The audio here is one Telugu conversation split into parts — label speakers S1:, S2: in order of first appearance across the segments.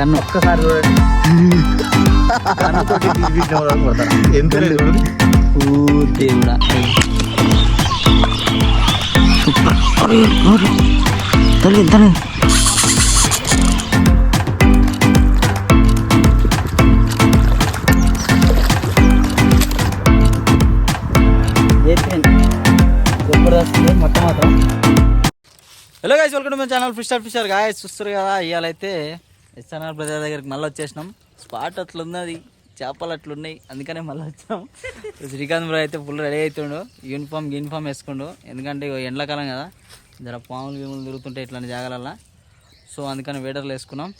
S1: కన్ను
S2: ఒక్కసారి చూడండి. ఎంత
S1: దేవుడా సూపర్. తల్లి తల్లి మొత్తం మాత్రం. Hello guys, welcome to my channel fisher guys. చూస్తారు కదా, ఇవాళైతే ఎస్ఎన్ఆర్ బ్రదర్ దగ్గరికి మళ్ళీ వచ్చేసినాం. స్పాట్ అట్లున్నది, చేపలు అట్లున్నాయి, అందుకనే మళ్ళీ వచ్చాం. శ్రీకాంత్ బ్రో అయితే ఫుల్ రెడీ అవుతుండు, యూనిఫామ్ వేసుకుండు. ఎందుకంటే ఎండాకాలం కదా, జర పాములు తిరుగుతుంటే ఇట్లాంటి జాగాలల్లో. సో అందుకని వేటర్లు వేసుకున్నాం.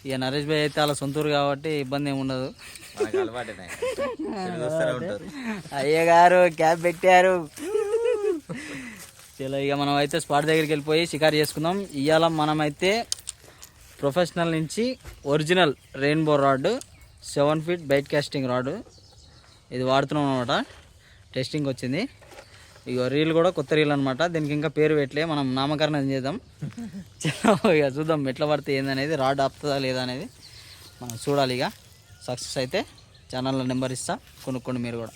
S1: ఇక నరేష్ భాయ్ అయితే అలా సొంతూరు కాబట్టి ఇబ్బంది ఏమి ఉండదు. అయ్యగారు క్యాబ్ పెట్టారు. చలో ఇక మనం అయితే స్పాట్ దగ్గరికి వెళ్ళిపోయి షికారు చేసుకుందాం. ఇవాళ మనమైతే ప్రొఫెషనల్ నుంచి original rainbow rod 7 feet bait casting rod ఇది వాడుతున్నాం అనమాట. టెస్టింగ్ వచ్చింది. ఇక రీల్ కూడా కొత్త రీల్ అనమాట. దీనికి ఇంకా పేరు పెట్టలే, మనం నామకరణం చేద్దాం. చలో ఇక చూద్దాం ఎట్లా పడితే ఏందనేది, రాడ్ ఆపుతుందా లేదా అనేది మనం చూడాలి. ఇక సక్సెస్ అయితే ఛానల్లో నెంబర్ ఇస్తా, కొనుక్కోండి మీరు కూడా.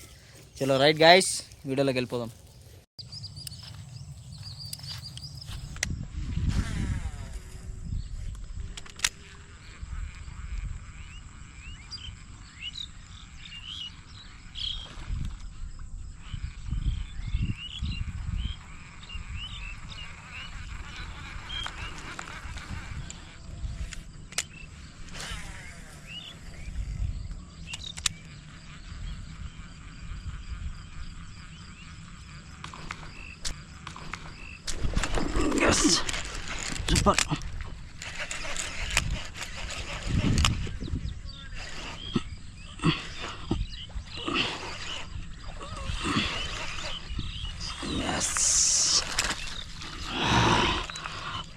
S1: చలో రైట్ గాయస్, వీడియోలోకి వెళ్ళిపోదాం. Super.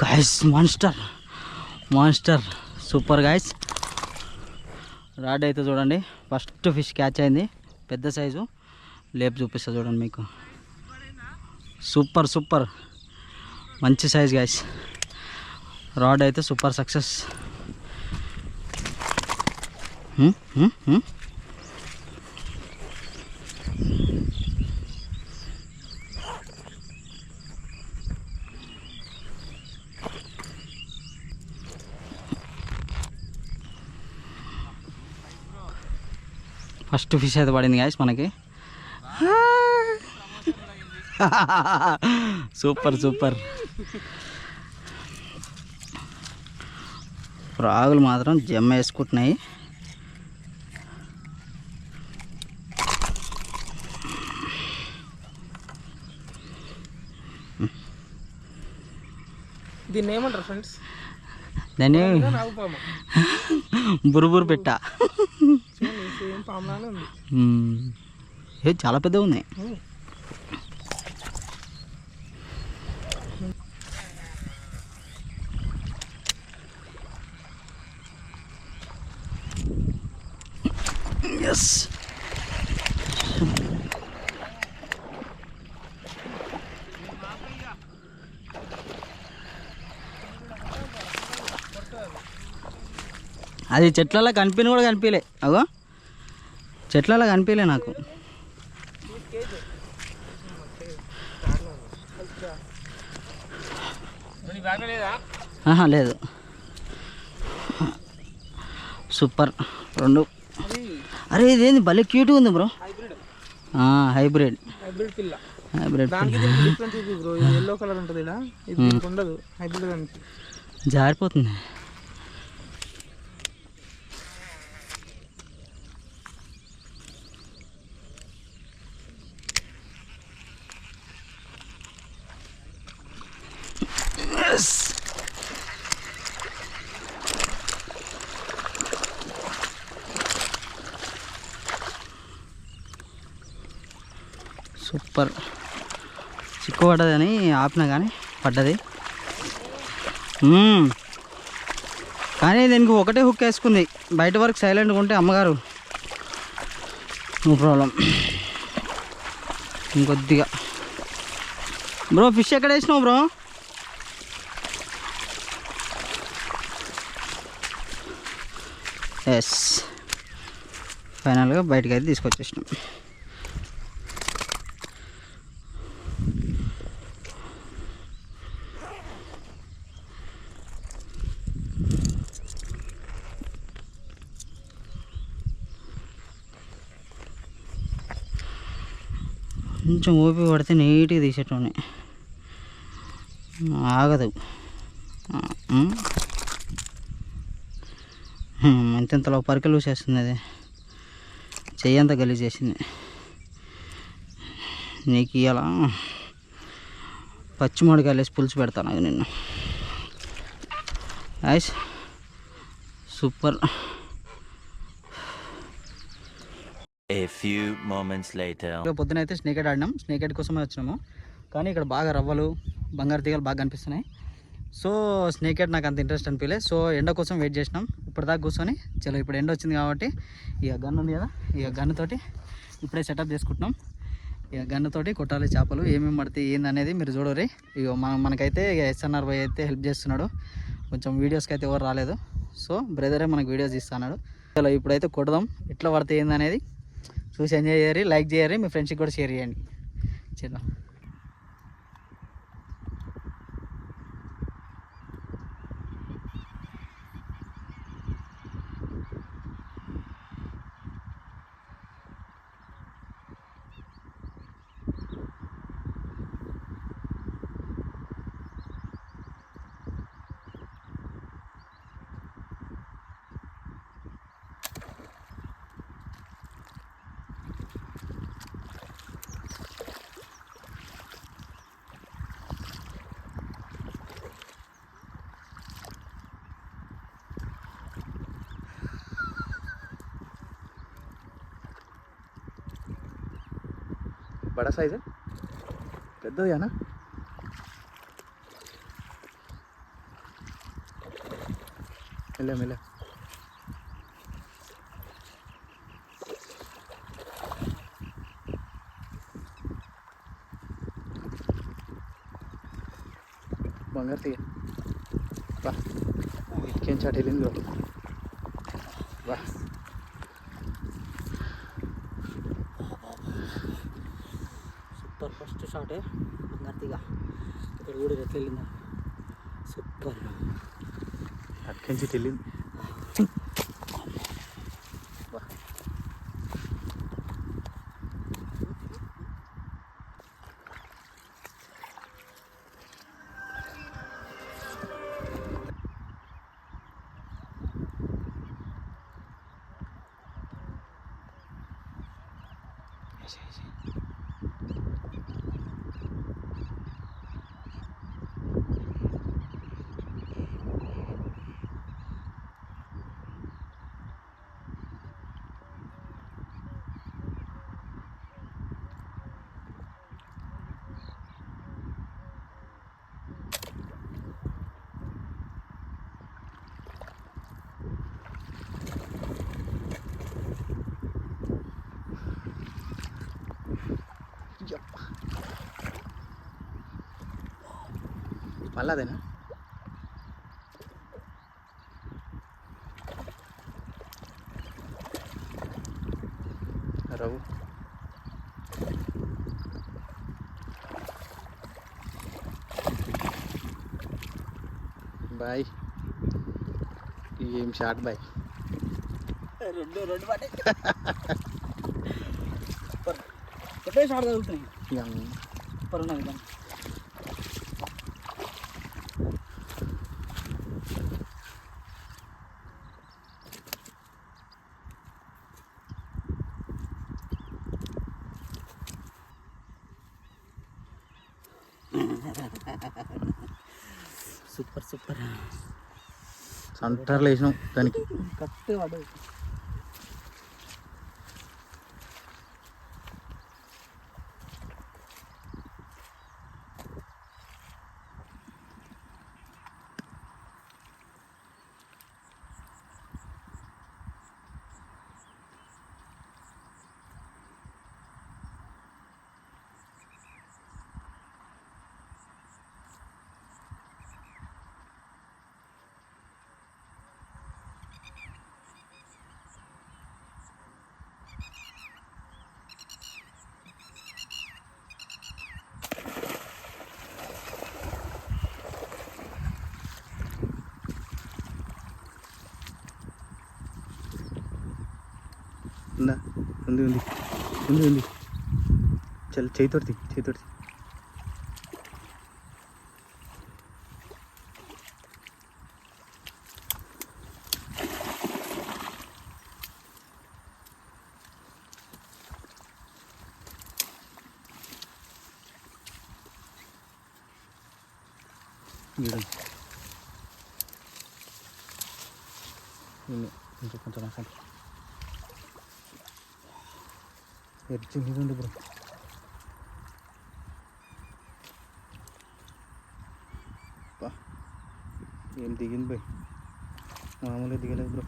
S1: Guys, monster super guys. Rod అయితే చూడండి, ఫస్ట్ ఫిష్ క్యాచ్ అయింది, పెద్ద సైజు. లేపు చూపిస్తా చూడండి మీకు. సూపర్ మంచి సైజ్ గాయస్. రాడ్ అయితే సూపర్ సక్సెస్. ఫస్ట్ ఫిష్ అయితే పడింది గాయస్ మనకి. సూపర్. రాగులు మాత్రం జమ్మ వేసుకుంటున్నాయి.
S2: దీన్ని ఏమంటారు ఫ్రెండ్స్?
S1: దాన్ని బురుబురు పెట్ట. చాలా పెద్దగా ఉన్నాయి. ఎస్, అది చెట్లలో కనిపిన కూడా కనిపించలే. అగో చెట్లలో కనిపించలే నాకు. లేదు. సూపర్. 2. అరే ఇదేంది భలే క్యూట్గా ఉంది బ్రో. హైబ్రిడ్
S2: పిల్ల. ఎల్లో కలర్ ఉంటుంది, ఉండదు. హైబ్రిడ్
S1: జారిపోతుంది. సూపర్. చిక్కు పడ్డదని ఆపినా కానీ పడ్డది. కానీ దీనికి ఒకటే హుక్ వేసుకుంది, బయట వరకు సైలెంట్గా ఉంటే అమ్మగారు నో ప్రాబ్లం. ఇంకొద్దిగా బ్రో ఫిష్ ఎక్కడ వేసినావు బ్రో? ఎస్, ఫైనల్గా బయటకు అయితే తీసుకొచ్చేసినాం. కొంచెం ఓపి పడితే నీట్గా తీసేటోని, ఆగదు. ఇంతలో పరికలు చేస్తుంది, అది చెయ్యంతా గలీజ్ చేసింది. నీకు ఇవాళ పచ్చిమామిడికాయలు వేసి పులుసు పెడతాను అది నిన్ను. Ice super.
S3: A few moments later.
S1: పొద్దున అయితే స్నేక్ ఆడినాం, స్నేక్ కోసమే వచ్చినాము. కానీ ఇక్కడ బాగా రవ్వలు, బంగారు తీగలు బాగా కనిపిస్తున్నాయి. సో స్నేక్ నాకు అంత ఇంట్రెస్ట్ అనిపించలేదు. సో ఎండ కోసం వెయిట్ చేసినాం ఇప్పటిదాకా కూర్చొని. చలో ఇప్పుడు ఎండ వచ్చింది కాబట్టి ఇక గన్ ఉంది కదా, ఇక గన్నుతోటి ఇప్పుడే సెటప్ చేసుకుంటున్నాం. ఇక గన్నుతోటి కొట్టాలి చేపలు, ఏమేమి పడితే ఏంది అనేది మీరు చూడరు. ఇక మనకైతే ఇక SNR బాయ్ అయితే హెల్ప్ చేస్తున్నాడు. కొంచెం వీడియోస్కి అయితే ఎవరు రాలేదు, సో బ్రదరే మనకు వీడియోస్ ఇస్తున్నాడు. చలో ఇప్పుడైతే కొడదాం, ఎట్లా పడితే ఏంది అనేది చూసి ఎంజాయ్ చేయరు, లైక్ చేయరు, మీ ఫ్రెండ్స్కి కూడా షేర్ చేయండి. చేద్దాం.
S2: बड़ा साइज है, పెద్దది అన్న. మెల్ల మెల్ల. బంగారు తీయ బా, ఇంకేం చాట్ వెళ్ళింది బా.
S1: సూపర్, ఫస్ట్ షాటే బంగారు తీగ. ఇక్కడ కూడా ఎట్లా వెళ్ళిందా, సూపర్.
S2: అక్కడి వెళ్ళింది బా. మళ్ళీ అదేనా రవ్వు. బాయ్, ఏం షాట్ బాయ్.
S1: రెండు పడే ఒకటే షాట్ తగులుతున్నాయి. పరున్నది కానీ సూపర్ సూపర్.
S2: సెంటర్లో వేసినాం దానికి.
S1: కరెక్ట్ పడ్డది.
S2: ఉందా? ఉంది ఉంది ఉంది ఉంది. చల్ చేయితోటి చేయితోటి. కొంచెం కొంచెం అసలు ఎర్చి మీద ఉంది బ్రో. ఏం దిగింది పోయి, మామూలుగా దిగలేదు బ్రో.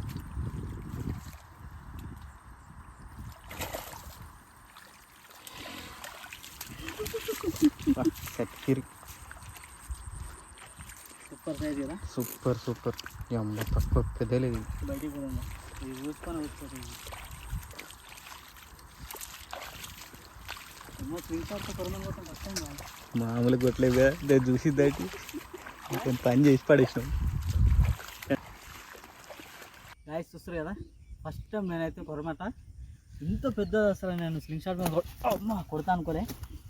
S2: సెట్కిరి
S1: సూపర్ సైజ్ కదా,
S2: సూపర్ సూపర్. అమ్మ తక్కువ పెద్దలేదు.
S1: బయటికి కూడా ఇది చూసుకొని వచ్చేది.
S2: మామూలుగా కొట్టలేదు కదా, దాన్ని చూసి దాటి కొంచెం పని చేసి పడేసినాం.
S1: గాయస్ చూస్తారు కదా, ఫస్ట్ టైం నేనైతే కొరమట ఇంత పెద్దది అసలు నేను స్లింగ్ షాట్ మీద కొడతా అనుకోలే,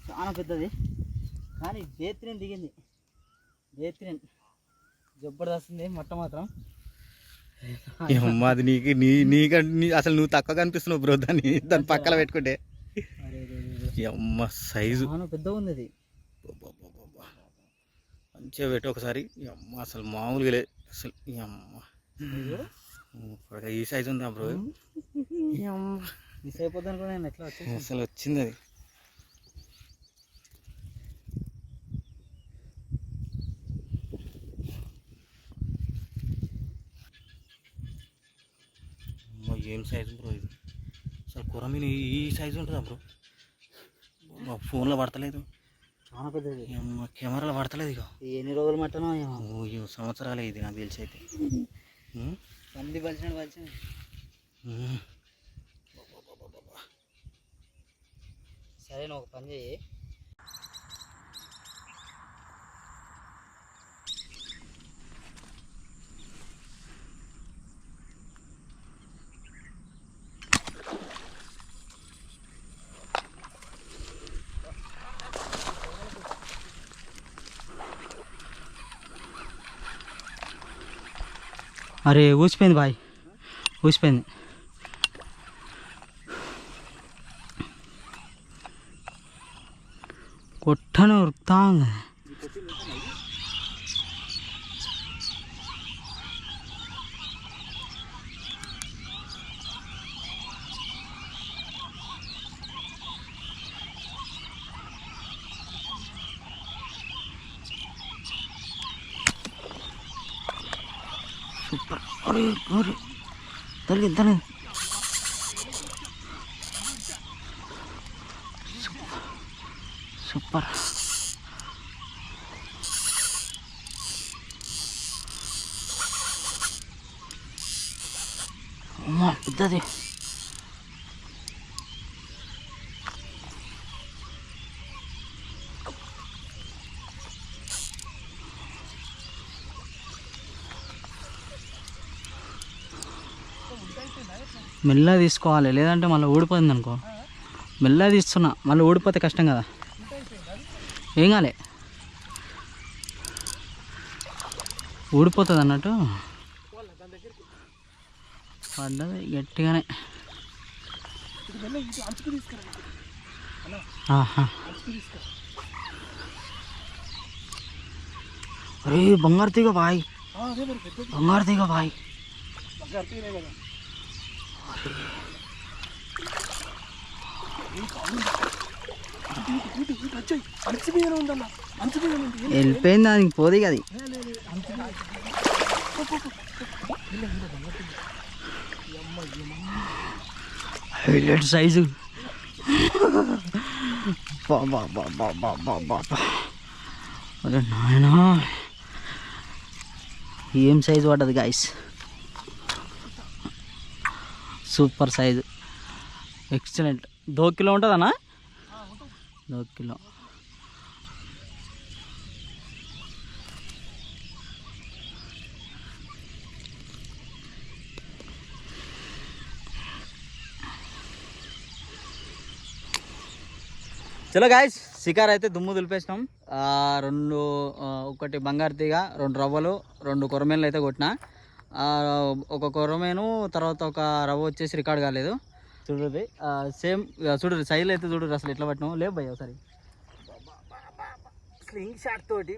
S1: చాలా పెద్దది. కానీ బేత్రిన్ దిగింది, బేత్రిన్ జబర్దస్తుంది మొట్ట మాత్రం.
S2: అది నీకంటే అసలు నువ్వు తక్కువ కనిపిస్తున్నావు బ్రో దాని పక్కన పెట్టుకుంటే. అమ్మ సైజు
S1: పెద్దగా ఉంది అది,
S2: మంచిగా పెట్టి ఒకసారి. అమ్మ అసలు మామూలుగా లేదు అసలు. అమ్మ ఈ సైజు ఉందా బ్రో?
S1: మిస్ అయిపోద్ది అనుకో నేను ఎట్లా వచ్చి
S2: అసలు వచ్చింది అది. ఏం సైజు బ్రో ఇది అసలు? కొరమీన ఈ సైజు ఉంటుందా బ్రో? ఫోన్లో పడతలేదు,
S1: చాలా పెద్దది.
S2: కెమెరాలో పడతలేదు. ఇక
S1: ఎన్ని రోజులు మట్టనో
S2: సంవత్సరాలే ఇది నాకు తెలిసి అయితే.
S1: పంది బలిసిన సరే, నువ్వు ఒక పని చెయ్యి. అరే ఊసిపోయింది బాయ్, ఊసిపోయింది. కొట్టను ఉరుకుతా ఉంది. సూపర్. అరే అరే తల్లి తల్లి సూపర్. అమ్మా పెద్దది. మెల్లగా తీసుకోవాలి, లేదంటే మళ్ళీ ఊడిపోతుంది అనుకో. మెల్లగా తీస్తున్నా, మళ్ళీ ఊడిపోతే కష్టం కదా. ఏం కాలే, ఊడిపోతుంది అన్నట్టు. పడ్డది గట్టిగానే. అరే బంగారు తీగ బాయ్, బంగారు తీగ బాయ్. వెళ్ళిపోయింది, దానికి పోదు అది. Highlight size. అరే నాయనా, ఏం సైజు పడ్డది guys, super size, excellent. 2 kilo ఉంటుందన్నా, 2 కిలో. చలో గాయస్ షికార్ అయితే దుమ్ము దులిపేసినాం. ఒకటి బంగారు తీగ, 2 రవ్వలు, 2 కొరమేన్లు అయితే కొట్టిన. ఒక కొరమేను తర్వాత ఒక రవ్వ వచ్చేసి రికార్డ్ కాలేదు. చూడండి సేమ్ చూడండి సైజులు అయితే చూడండి అసలు ఎట్లా పట్టినాం. లేవు భయ్య ఒకసారి
S2: స్లింగ్ షాట్ తోటి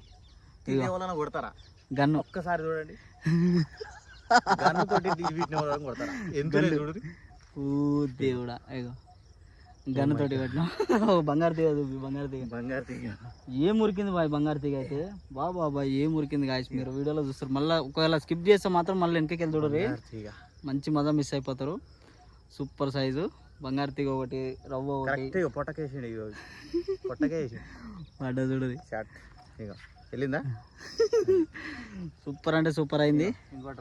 S2: కొడతారా
S1: గన్ను
S2: ఒక్కసారి చూడండి. గన్ను తోటి కొడతారా ఎంత చూడండి.
S1: ఓ దేవుడా అయ్యో గన్ను తోటి పెట్టినాం. బంగారు తీగ
S2: బంగారు తీగ
S1: ఏం మురికింది బాయ్ బంగారు తీగ అయితే. బాబా ఏం మురికింది గాయస్. మీరు వీడియోలో చూస్తారు. మళ్ళీ ఒకవేళ స్కిప్ చేస్తే మాత్రం మళ్ళీ వెనకకి వెళ్ళి చూడరు. మంచి మజా మిస్ అయిపోతారు. సూపర్ సైజు బంగారు తీగ ఒకటి, రవ్వ ఒకటి
S2: పొట్టకేసి
S1: పడ్డ చూడది.
S2: షాట్ ఇక వెళ్ళిందా.
S1: సూపర్ అంటే సూపర్ అయింది.
S2: ఇంకోటి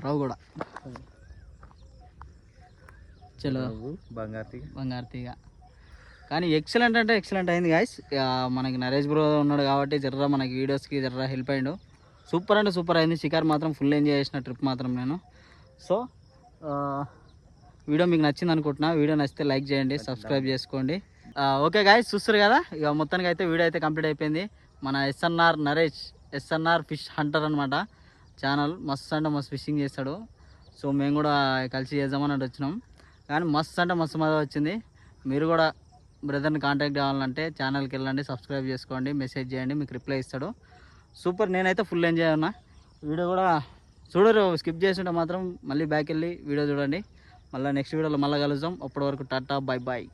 S1: రవ్వ కూడా చలో
S2: బంగారు
S1: తీగ కానీ ఎక్సలెంట్ అంటే ఎక్సలెంట్ అయింది గాయస్. మనకి నరేష్ బ్రో ఉన్నాడు కాబట్టి జర్రా మనకి వీడియోస్కి జర్రా హెల్ప్ అయ్యిండు. సూపర్ అంటే సూపర్ అయింది. షికార్ మాత్రం ఫుల్ ఎంజాయ్ చేసిన ట్రిప్ మాత్రం నేను. సో వీడియో మీకు నచ్చింది అనుకుంటున్నా. వీడియో నచ్చితే లైక్ చేయండి, సబ్స్క్రైబ్ చేసుకోండి. ఓకే గాయస్ చూస్తారు కదా. ఇక మొత్తానికి అయితే వీడియో అయితే కంప్లీట్ అయిపోయింది. మన ఎస్ఎన్ఆర్ నరేష్ ఫిష్ హంటర్ అనమాట ఛానల్. మస్తు అంటే మస్తు ఫిషింగ్ చేస్తాడు. సో మేము కూడా కలిసి చేద్దామని వచ్చినాం. కానీ మస్తు అంటే మస్తు మజా వచ్చింది. మీరు కూడా బ్రదర్ని కాంటాక్ట్ కావాలంటే ఛానల్కి వెళ్ళండి, సబ్స్క్రైబ్ చేసుకోండి, మెసేజ్ చేయండి, మీకు రిప్లై ఇస్తాడు. సూపర్. నేనైతే ఫుల్ ఎంజాయ్ ఉన్నా. వీడియో కూడా చూడరు, స్కిప్ చేస్తుంటే మాత్రం మళ్ళీ బ్యాక్ వెళ్ళి వీడియో చూడండి. మళ్ళీ నెక్స్ట్ వీడియోలో మళ్ళీ కలుద్దాం. అప్పటి వరకు టాటా, బాయ్.